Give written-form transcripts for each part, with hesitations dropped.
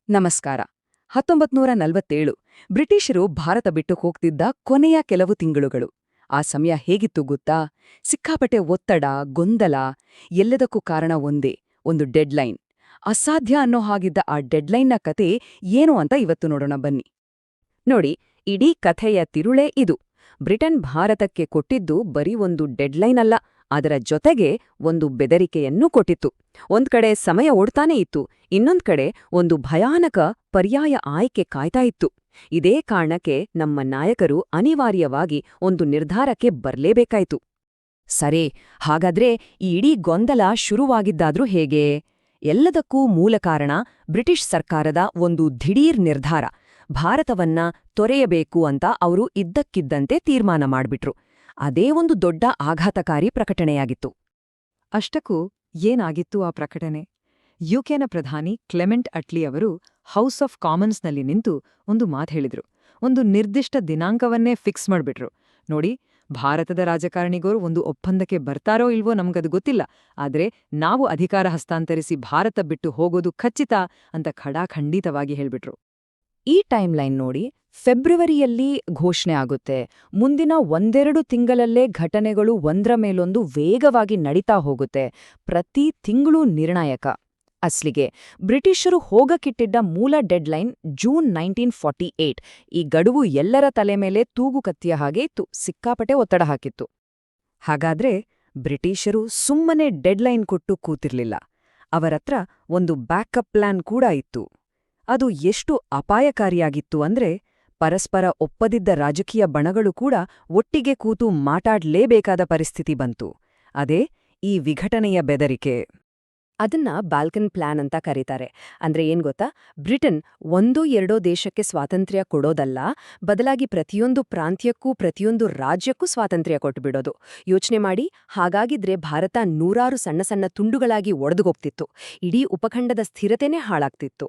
ನಮಸ್ಕಾರ. 1947 ಬ್ರಿಟಿಷರು ಭಾರತ ಬಿಟ್ಟು ಹೋಗ್ತಿದ್ದ ಕೊನೆಯ ಕೆಲವು ತಿಂಗಳುಗಳು. ಆ ಸಮಯ ಹೇಗಿತ್ತು ಗೊತ್ತಾ? ಸಿಕ್ಕಾಪಟ್ಟೆ ಒತ್ತಡ, ಗೊಂದಲ, ಎಲ್ಲದಕ್ಕೂ ಕಾರಣ ಒಂದೇ, ಒಂದು ಡೆಡ್ಲೈನ್. ಅಸಾಧ್ಯ ಅನ್ನೋ ಹಾಗಿದ್ದ ಆ ಡೆಡ್ಲೈನ್ನ ಕತೆ ಏನು ಅಂತ ಇವತ್ತು ನೋಡೋಣ ಬನ್ನಿ. ನೋಡಿ, ಇಡೀ ಕಥೆಯ ತಿರುಳೇ ಇದು. ಬ್ರಿಟನ್ ಭಾರತಕ್ಕೆ ಕೊಟ್ಟಿದ್ದು ಬರೀ ಒಂದು ಡೆಡ್ಲೈನ್ ಅಲ್ಲ, ಅದರ ಜೊತೆಗೆ ಒಂದು ಬೆದರಿಕೆಯನ್ನೂ ಕೊಟ್ಟಿತ್ತು. ಒಂದ್ ಕಡೆ ಸಮಯ ಓಡ್ತಾನೇ ಇತ್ತು, ಇನ್ನೊಂದ್ ಕಡೆ ಒಂದು ಭಯಾನಕ ಪರ್ಯಾಯ ಆಯ್ಕೆ ಕಾಯ್ತಾ ಇತ್ತು. ಇದೇ ಕಾರಣಕ್ಕೆ ನಮ್ಮ ನಾಯಕರು ಅನಿವಾರ್ಯವಾಗಿ ಒಂದು ನಿರ್ಧಾರಕ್ಕೆ ಬರ್ಲೇಬೇಕಾಯ್ತು. ಸರಿ, ಹಾಗಾದ್ರೆ ಈ ಇಡೀ ಗೊಂದಲ ಶುರುವಾಗಿದ್ದಾದ್ರೂ ಹೇಗೆ? ಎಲ್ಲದಕ್ಕೂ ಮೂಲ ಕಾರಣ ಬ್ರಿಟಿಷ್ ಸರ್ಕಾರದ ಒಂದು ದಿಢೀರ್ ನಿರ್ಧಾರ. ಭಾರತವನ್ನ ತೊರೆಯಬೇಕು ಅಂತ ಅವರು ಇದ್ದಕ್ಕಿದ್ದಂತೆ ತೀರ್ಮಾನ ಮಾಡ್ಬಿಟ್ರು. ಅದೇ ಒಂದು ದೊಡ್ಡ ಆಘಾತಕಾರಿ ಪ್ರಕಟಣೆಯಾಗಿತ್ತು. ಅಷ್ಟಕ್ಕೂ ಏನಾಗಿತ್ತು ಆ ಪ್ರಕಟಣೆ? ಯುಕೆನ ಪ್ರಧಾನಿ ಕ್ಲೆಮೆಂಟ್ ಅಟ್ಲಿ ಅವರು ಹೌಸ್ ಆಫ್ ಕಾಮನ್ಸ್ನಲ್ಲಿ ನಿಂತು ಒಂದು ಮಾತು ಹೇಳಿದ್ರು. ಒಂದು ನಿರ್ದಿಷ್ಟ ದಿನಾಂಕವನ್ನೇ ಫಿಕ್ಸ್ ಮಾಡ್ಬಿಟ್ರು. ನೋಡಿ, ಭಾರತದ ರಾಜಕಾರಣಿಗೋರು ಒಂದು ಒಪ್ಪಂದಕ್ಕೆ ಬರ್ತಾರೋ ಇಲ್ವೋ ನಮ್ಗದು ಗೊತ್ತಿಲ್ಲ, ಆದ್ರೆ ನಾವು ಅಧಿಕಾರ ಹಸ್ತಾಂತರಿಸಿ ಭಾರತ ಬಿಟ್ಟು ಹೋಗೋದು ಖಚಿತ ಅಂತ ಖಡಾಖಂಡಿತವಾಗಿ ಹೇಳ್ಬಿಟ್ರು. ಈ ಟೈಮ್ಲೈನ್ ನೋಡಿ, ಫೆಬ್ರವರಿಯಲ್ಲಿ ಘೋಷಣೆ ಆಗುತ್ತೆ. ಮುಂದಿನ ಒಂದೆರಡು ತಿಂಗಳಲ್ಲೇ ಘಟನೆಗಳು ಒಂದ್ರ ಮೇಲೊಂದು ವೇಗವಾಗಿ ನಡೀತಾ ಹೋಗುತ್ತೆ. ಪ್ರತಿ ತಿಂಗಳೂ ನಿರ್ಣಾಯಕ. ಅಸ್ಲಿಗೆ ಬ್ರಿಟಿಷರು ಹೋಗಕ್ಕಿಟ್ಟಿದ್ದ ಮೂಲ ಡೆಡ್ಲೈನ್ ಜೂನ್ 1948. ಈ ಗಡುವು ಎಲ್ಲರ ತಲೆ ಮೇಲೆ ತೂಗುಕತ್ತಿಯ ಹಾಗೆ ಇತ್ತು, ಸಿಕ್ಕಾಪಟ್ಟೆ ಒತ್ತಡ ಹಾಕಿತ್ತು. ಹಾಗಾದ್ರೆ ಬ್ರಿಟಿಷರು ಸುಮ್ಮನೆ ಡೆಡ್ಲೈನ್ ಕೊಟ್ಟು ಕೂತಿರ್ಲಿಲ್ಲ. ಅವರತ್ರ ಒಂದು ಬ್ಯಾಕಪ್ ಪ್ಲಾನ್ ಕೂಡ ಇತ್ತು. ಅದು ಎಷ್ಟು ಅಪಾಯಕಾರಿಯಾಗಿತ್ತು ಅಂದ್ರೆ, ಪರಸ್ಪರ ಒಪ್ಪದಿದ್ದ ರಾಜಕೀಯ ಬಣಗಳು ಕೂಡ ಒಟ್ಟಿಗೆ ಕೂತು ಮಾತಾಡ್ಲೇಬೇಕಾದ ಪರಿಸ್ಥಿತಿ ಬಂತು. ಅದೇ ಈ ವಿಘಟನೆಯ ಬೆದರಿಕೆ. ಅದನ್ನ ಬಾಲ್ಕನ್ ಪ್ಲಾನ್ ಅಂತ ಕರೀತಾರೆ. ಅಂದ್ರೆ ಏನ್ ಗೊತ್ತಾ? ಬ್ರಿಟನ್ ಒಂದೋ ಎರಡೋ ದೇಶಕ್ಕೆ ಸ್ವಾತಂತ್ರ್ಯ ಕೊಡೋದಲ್ಲ, ಬದಲಾಗಿ ಪ್ರತಿಯೊಂದು ಪ್ರಾಂತ್ಯಕ್ಕೂ ಪ್ರತಿಯೊಂದು ರಾಜ್ಯಕ್ಕೂ ಸ್ವಾತಂತ್ರ್ಯ ಕೊಟ್ಟುಬಿಡೋದು. ಯೋಚನೆ ಮಾಡಿ, ಹಾಗಾಗಿದ್ರೆ ಭಾರತ ನೂರಾರು ಸಣ್ಣ ಸಣ್ಣ ತುಂಡುಗಳಾಗಿ ಒಡೆದುಗೋಗ್ತಿತ್ತು. ಇಡೀ ಉಪಖಂಡದ ಸ್ಥಿರತೆನೇ ಹಾಳಾಗ್ತಿತ್ತು.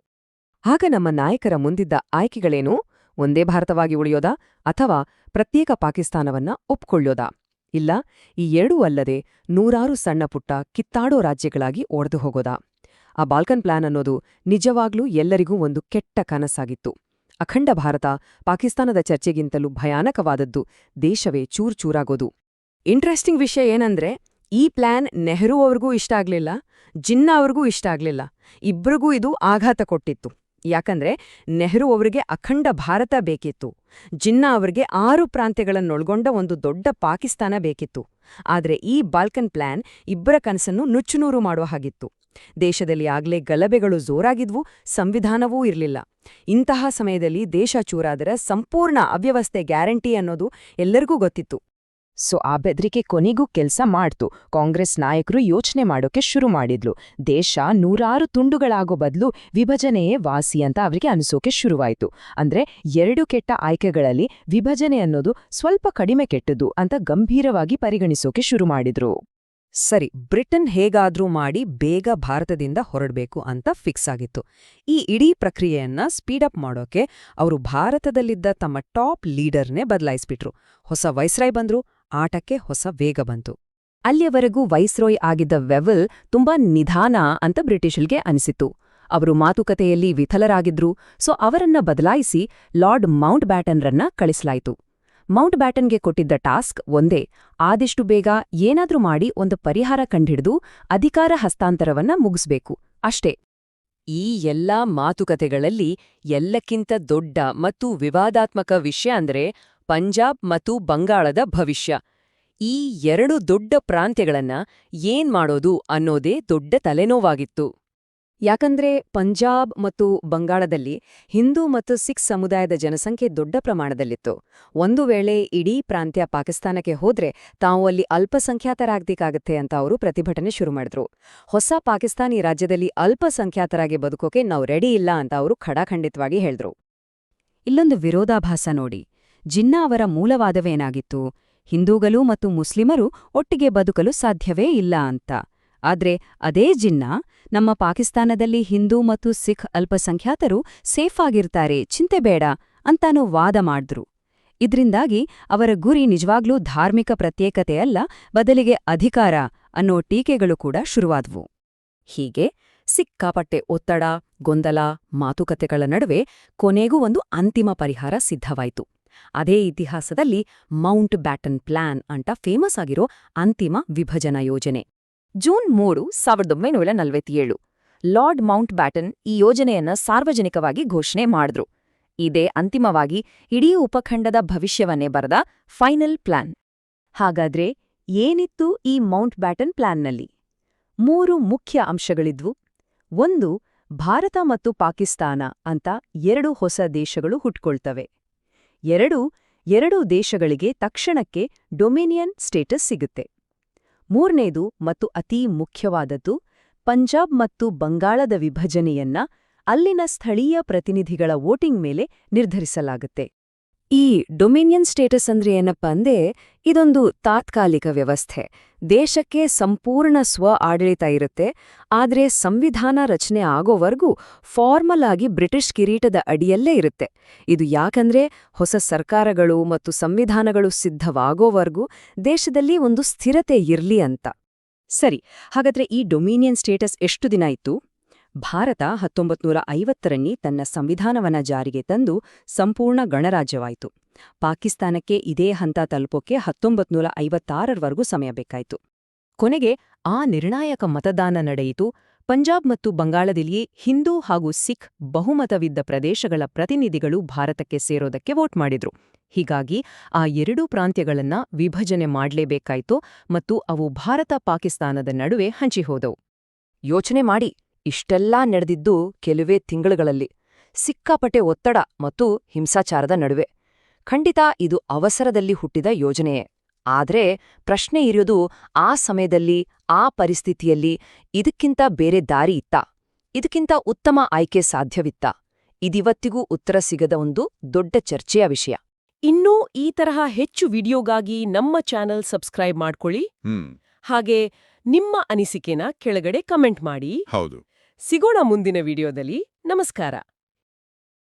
ಆಗ ನಮ್ಮ ನಾಯಕರ ಮುಂದಿದ್ದ ಆಯ್ಕೆಗಳೇನು? ಒಂದೇ ಭಾರತವಾಗಿ ಉಳಿಯೋದಾ, ಅಥವಾ ಪ್ರತ್ಯೇಕ ಪಾಕಿಸ್ತಾನವನ್ನ ಒಪ್ಕೊಳ್ಳೋದಾ? ಇಲ್ಲ, ಈ ಎರಡೂ ಅಲ್ಲದೆ ನೂರಾರು ಸಣ್ಣಪುಟ್ಟ ಕಿತ್ತಾಡೋ ರಾಜ್ಯಗಳಾಗಿ ಒಡೆದು ಹೋಗೋದಾ? ಆ ಬಾಲ್ಕನ್ ಪ್ಲಾನ್ ಅನ್ನೋದು ನಿಜವಾಗ್ಲೂ ಎಲ್ಲರಿಗೂ ಒಂದು ಕೆಟ್ಟ ಕನಸಾಗಿತ್ತು. ಅಖಂಡ ಭಾರತ ಪಾಕಿಸ್ತಾನದ ಚರ್ಚೆಗಿಂತಲೂ ಭಯಾನಕವಾದದ್ದು ದೇಶವೇ ಚೂರ್ಚೂರಾಗೋದು. ಇಂಟ್ರೆಸ್ಟಿಂಗ್ ವಿಷಯ ಏನಂದ್ರೆ, ಈ ಪ್ಲಾನ್ ನೆಹರೂ ಅವ್ರಿಗೂ ಇಷ್ಟ ಆಗ್ಲಿಲ್ಲ, ಜಿನ್ನಾ ಅವ್ರಿಗೂ ಇಷ್ಟ ಆಗ್ಲಿಲ್ಲ. ಇಬ್ರಿಗೂ ಇದು ಆಘಾತ ಕೊಟ್ಟಿತ್ತು. ಯಾಕಂದ್ರೆ ನೆಹರೂ ಅವರಿಗೆ ಅಖಂಡ ಭಾರತ ಬೇಕಿತ್ತು, ಜಿನ್ನಾ ಅವರಿಗೆ 6 ಪ್ರಾಂತ್ಯಗಳನ್ನೊಳಗೊಂಡ ಒಂದು ದೊಡ್ಡ ಪಾಕಿಸ್ತಾನ ಬೇಕಿತ್ತು. ಆದ್ರೆ ಈ ಬಾಲ್ಕನ್ ಪ್ಲಾನ್ ಇಬ್ಬರ ಕನಸನ್ನು ನುಚ್ಚುನೂರು ಮಾಡುವ ಹಾಗಿತ್ತು. ದೇಶದಲ್ಲಿ ಆಗ್ಲೇ ಗಲಭೆಗಳು ಜೋರಾಗಿದ್ವು, ಸಂವಿಧಾನವೂ ಇರಲಿಲ್ಲ. ಇಂತಹ ಸಮಯದಲ್ಲಿ ದೇಶ ಚೂರಾದರೆ ಸಂಪೂರ್ಣ ಅವ್ಯವಸ್ಥೆ ಗ್ಯಾರಂಟಿ ಅನ್ನೋದು ಎಲ್ಲರಿಗೂ ಗೊತ್ತಿತ್ತು. ಸೊ ಆ ಬೆದರಿಕೆ ಕೊನೆಗೂ ಕೆಲ್ಸ ಮಾಡ್ತು. ಕಾಂಗ್ರೆಸ್ ನಾಯಕರು ಯೋಚನೆ ಮಾಡೋಕೆ ಶುರು ಮಾಡಿದ್ಲು. ದೇಶ ನೂರಾರು ತುಂಡುಗಳಾಗೋ ಬದಲು ವಿಭಜನೆಯೇ ವಾಸಿ ಅಂತ ಅವರಿಗೆ ಅನಿಸೋಕೆ ಶುರುವಾಯಿತು. ಅಂದ್ರೆ ಎರಡು ಕೆಟ್ಟ ಆಯ್ಕೆಗಳಲ್ಲಿ ವಿಭಜನೆ ಅನ್ನೋದು ಸ್ವಲ್ಪ ಕಡಿಮೆ ಕೆಟ್ಟದ್ದು ಅಂತ ಗಂಭೀರವಾಗಿ ಪರಿಗಣಿಸೋಕೆ ಶುರು ಮಾಡಿದ್ರು. ಸರಿ, ಬ್ರಿಟನ್ ಹೇಗಾದ್ರೂ ಮಾಡಿ ಬೇಗ ಭಾರತದಿಂದ ಹೊರಡಬೇಕು ಅಂತ ಫಿಕ್ಸ್ ಆಗಿತ್ತು. ಈ ಇಡೀ ಪ್ರಕ್ರಿಯೆಯನ್ನ ಸ್ಪೀಡಪ್ ಮಾಡೋಕೆ ಅವರು ಭಾರತದಲ್ಲಿದ್ದ ತಮ್ಮ ಟಾಪ್ ಲೀಡರ್ನೇ ಬದಲಾಯಿಸ್ಬಿಟ್ರು. ಹೊಸ ವೈಸ್ರಾಯ್ ಬಂದ್ರು, ಆಟಕ್ಕೆ ಹೊಸ ವೇಗ ಬಂತು. ಅಲ್ಲಿಯವರೆಗೂ ವೈಸ್ರಾಯ್ ಆಗಿದ್ದ ವೆವೆಲ್ ತುಂಬಾ ನಿಧಾನ ಅಂತ ಬ್ರಿಟಿಷರಿಗೆ ಅನಿಸಿತು. ಅವರು ಮಾತುಕತೆಯಲ್ಲಿ ವಿಫಲರಾಗಿದ್ರು. ಸೊ ಅವರನ್ನ ಬದಲಾಯಿಸಿ ಲಾರ್ಡ್ ಮೌಂಟ್ ಬ್ಯಾಟನ್ರನ್ನ ಕಳಿಸಲಾಯಿತು. ಮೌಂಟ್ ಬ್ಯಾಟನ್ಗೆ ಕೊಟ್ಟಿದ್ದ ಟಾಸ್ಕ್ ಒಂದೇ, ಆದಷ್ಟು ಬೇಗ ಏನಾದ್ರೂ ಮಾಡಿ ಒಂದು ಪರಿಹಾರ ಕಂಡ್ಹಿಡಿದು ಅಧಿಕಾರ ಹಸ್ತಾಂತರವನ್ನ ಮುಗಿಸ್ಬೇಕು, ಅಷ್ಟೇ. ಈ ಎಲ್ಲಾ ಮಾತುಕತೆಗಳಲ್ಲಿ ಎಲ್ಲಕ್ಕಿಂತ ದೊಡ್ಡ ಮತ್ತು ವಿವಾದಾತ್ಮಕ ವಿಷಯ ಅಂದ್ರೆ ಪಂಜಾಬ್ ಮತ್ತು ಬಂಗಾಳದ ಭವಿಷ್ಯ. ಈ ಎರಡು ದೊಡ್ಡ ಪ್ರಾಂತ್ಯಗಳನ್ನ ಏನ್ ಮಾಡೋದು ಅನ್ನೋದೇ ದೊಡ್ಡ ತಲೆನೋವಾಗಿತ್ತು. ಯಾಕಂದ್ರೆ ಪಂಜಾಬ್ ಮತ್ತು ಬಂಗಾಳದಲ್ಲಿ ಹಿಂದೂ ಮತ್ತು ಸಿಖ್ ಸಮುದಾಯದ ಜನಸಂಖ್ಯೆ ದೊಡ್ಡ ಪ್ರಮಾಣದಲ್ಲಿತ್ತು. ಒಂದು ವೇಳೆ ಇಡೀ ಪ್ರಾಂತ್ಯ ಪಾಕಿಸ್ತಾನಕ್ಕೆ ಹೋದ್ರೆ ತಾವು ಅಲ್ಲಿ ಅಲ್ಪಸಂಖ್ಯಾತರಾಗ್ಬೇಕಾಗತ್ತೆ ಅಂತ ಅವರು ಪ್ರತಿಭಟನೆ ಶುರು ಮಾಡಿದ್ರು. ಹೊಸ ಪಾಕಿಸ್ತಾನಿ ರಾಜ್ಯದಲ್ಲಿ ಅಲ್ಪಸಂಖ್ಯಾತರಾಗಿ ಬದುಕೋಕೆ ನಾವು ರೆಡಿ ಇಲ್ಲ ಅಂತ ಅವರು ಖಡಾಖಂಡಿತವಾಗಿ ಹೇಳಿದ್ರು. ಇಲ್ಲೊಂದು ವಿರೋಧಾಭಾಸ ನೋಡಿ. ಜಿನ್ನಾ ಅವರ ಮೂಲವಾದವೇನಾಗಿತ್ತು? ಹಿಂದೂಗಳು ಮತ್ತು ಮುಸ್ಲಿಮರು ಒಟ್ಟಿಗೆ ಬದುಕಲು ಸಾಧ್ಯವೇ ಇಲ್ಲ ಅಂತ. ಆದ್ರೆ ಅದೇ ಜಿನ್ನಾ ನಮ್ಮ ಪಾಕಿಸ್ತಾನದಲ್ಲಿ ಹಿಂದೂ ಮತ್ತು ಸಿಖ್ ಅಲ್ಪಸಂಖ್ಯಾತರು ಸೇಫ್ ಆಗಿರ್ತಾರೆ, ಚಿಂತೆ ಬೇಡ ಅಂತಾನೂ ವಾದ ಮಾಡಿದ್ರು. ಇದ್ರಿಂದಾಗಿ ಅವರ ಗುರಿ ನಿಜವಾಗ್ಲೂ ಧಾರ್ಮಿಕ ಪ್ರತ್ಯೇಕತೆಯಲ್ಲ, ಬದಲಿಗೆ ಅಧಿಕಾರ ಅನ್ನೋ ಟೀಕೆಗಳು ಕೂಡ ಶುರುವಾದ್ವು. ಹೀಗೆ ಸಿಕ್ಕಾಪಟ್ಟೆ ಒತ್ತಡ, ಗೊಂದಲ ಮಾತುಕತೆಗಳ ನಡುವೆ ಕೊನೆಗೂ ಒಂದು ಅಂತಿಮ ಪರಿಹಾರ ಸಿದ್ಧವಾಯಿತು. ಅದೇ ಇತಿಹಾಸದಲ್ಲಿ ಮೌಂಟ್ ಬ್ಯಾಟನ್ ಪ್ಲಾನ್ ಅಂತ ಫೇಮಸ್ ಆಗಿರೋ ಅಂತಿಮ ವಿಭಜನಾ ಯೋಜನೆ. ಜೂನ್ 3, 1947 ಲಾರ್ಡ್ ಮೌಂಟ್ ಬ್ಯಾಟನ್ ಈ ಯೋಜನೆಯನ್ನ ಸಾರ್ವಜನಿಕವಾಗಿ ಘೋಷಣೆ ಮಾಡಿದ್ರು. ಇದೇ ಅಂತಿಮವಾಗಿ ಇಡೀ ಉಪಖಂಡದ ಭವಿಷ್ಯವನ್ನೇ ಬರೆದ ಫೈನಲ್ ಪ್ಲಾನ್. ಹಾಗಾದ್ರೆ ಏನಿತ್ತು ಈ ಮೌಂಟ್ ಬ್ಯಾಟನ್ ಪ್ಲಾನ್ನಲ್ಲಿ? 3 ಮುಖ್ಯ ಅಂಶಗಳಿದ್ವು. 1, ಭಾರತ ಮತ್ತು ಪಾಕಿಸ್ತಾನ ಅಂತ 2 ಹೊಸ ದೇಶಗಳು ಹುಟ್ಕೊಳ್ತವೆ. 2, 2 ದೇಶಗಳಿಗೆ ತಕ್ಷಣಕ್ಕೆ ಡೊಮಿನಿಯನ್ ಸ್ಟೇಟಸ್ ಸಿಗುತ್ತೆ. 3ನೇದು ಮತ್ತು ಅತೀ ಮುಖ್ಯವಾದದ್ದು, ಪಂಜಾಬ್ ಮತ್ತು ಬಂಗಾಳದ ವಿಭಜನೆಯನ್ನ ಅಲ್ಲಿನ ಸ್ಥಳೀಯ ಪ್ರತಿನಿಧಿಗಳ ವೋಟಿಂಗ್ ಮೇಲೆ ನಿರ್ಧರಿಸಲಾಗುತ್ತೆ. ಈ ಡೊಮಿನಿಯನ್ ಸ್ಟೇಟಸ್ ಅಂದ್ರೆ ಏನಪ್ಪ ಅಂದ್ರೆ, ಇದೊಂದು ತಾತ್ಕಾಲಿಕ ವ್ಯವಸ್ಥೆ. ದೇಶಕ್ಕೆ ಸಂಪೂರ್ಣ ಆಡಳಿತ ಇರುತ್ತೆ, ಆದ್ರೆ ಸಂವಿಧಾನ ರಚನೆ ಆಗೋವರೆಗೂ ಫಾರ್ಮಲ್ ಆಗಿ ಬ್ರಿಟಿಷ್ ಕಿರೀಟದ ಅಡಿಯಲ್ಲೇ ಇರುತ್ತೆ. ಇದು ಯಾಕಂದ್ರೆ ಹೊಸ ಸರ್ಕಾರಗಳು ಮತ್ತು ಸಂವಿಧಾನಗಳು ಸಿದ್ಧವಾಗೋವರೆಗೂ ದೇಶದಲ್ಲಿ ಒಂದು ಸ್ಥಿರತೆ ಇರ್ಲಿ ಅಂತ. ಸರಿ, ಹಾಗಾದ್ರೆ ಈ ಡೊಮಿನಿಯನ್ ಸ್ಟೇಟಸ್ ಎಷ್ಟು ದಿನ ಇತ್ತು? ಭಾರತ 1950ರಲ್ಲಿ ತನ್ನ ಸಂವಿಧಾನವನ್ನ ಜಾರಿಗೆ ತಂದು ಸಂಪೂರ್ಣ ಗಣರಾಜ್ಯವಾಯಿತು. ಪಾಕಿಸ್ತಾನಕ್ಕೆ ಇದೇ ಹಂತ ತಲುಪೋಕೆ 1956ರವರೆಗೂ ಸಮಯ ಬೇಕಾಯಿತು. ಕೊನೆಗೆ ಆ ನಿರ್ಣಾಯಕ ಮತದಾನ ನಡೆಯಿತು. ಪಂಜಾಬ್ ಮತ್ತು ಬಂಗಾಳದಲ್ಲಿ ಹಿಂದೂ ಹಾಗೂ ಸಿಖ್ ಬಹುಮತವಿದ್ದ ಪ್ರದೇಶಗಳ ಪ್ರತಿನಿಧಿಗಳು ಭಾರತಕ್ಕೆ ಸೇರೋದಕ್ಕೆ ವೋಟ್ ಮಾಡಿದ್ರು. ಹೀಗಾಗಿ ಆ 2 ಪ್ರಾಂತ್ಯಗಳನ್ನ ವಿಭಜನೆ ಮಾಡಲೇಬೇಕಾಯಿತು ಮತ್ತು ಅವು ಭಾರತ-ಪಾಕಿಸ್ತಾನದ ನಡುವೆ ಹಂಚಿಹೋದವು. ಯೋಚನೆ ಮಾಡಿ, ಇಷ್ಟೆಲ್ಲಾ ನಡೆದಿದ್ದು ಕೆಲವೇ ತಿಂಗಳುಗಳಲ್ಲಿ, ಸಿಕ್ಕಾಪಟ್ಟೆ ಒತ್ತಡ ಮತ್ತು ಹಿಂಸಾಚಾರದ ನಡುವೆ. ಖಂಡಿತ ಇದು ಅವಸರದಲ್ಲಿ ಹುಟ್ಟಿದ ಯೋಜನೆಯೇ. ಆದ್ರೆ ಪ್ರಶ್ನೆ ಇರೋದು, ಆ ಸಮಯದಲ್ಲಿ, ಆ ಪರಿಸ್ಥಿತಿಯಲ್ಲಿ ಇದಕ್ಕಿಂತ ಬೇರೆ ದಾರಿ ಇತ್ತಾ? ಇದಕ್ಕಿಂತ ಉತ್ತಮ ಆಯ್ಕೆ ಸಾಧ್ಯವಿತ್ತಾ? ಇದಿವತ್ತಿಗೂ ಉತ್ತರ ಸಿಗದ ಒಂದು ದೊಡ್ಡ ಚರ್ಚೆಯ ವಿಷಯ. ಇನ್ನೂ ಈ ತರಹ ಹೆಚ್ಚು ವಿಡಿಯೋಗಾಗಿ ನಮ್ಮ ಚಾನೆಲ್ ಸಬ್ಸ್ಕ್ರೈಬ್ ಮಾಡ್ಕೊಳ್ಳಿ. ಹಾಗೆ ನಿಮ್ಮ ಅನಿಸಿಕೆನ ಕೆಳಗಡೆ ಕಮೆಂಟ್ ಮಾಡಿ. ಹೌದು. ಸಿಗೋಣ ಮುಂದಿನ ವಿಡಿಯೋದಲ್ಲಿ. ನಮಸ್ಕಾರ.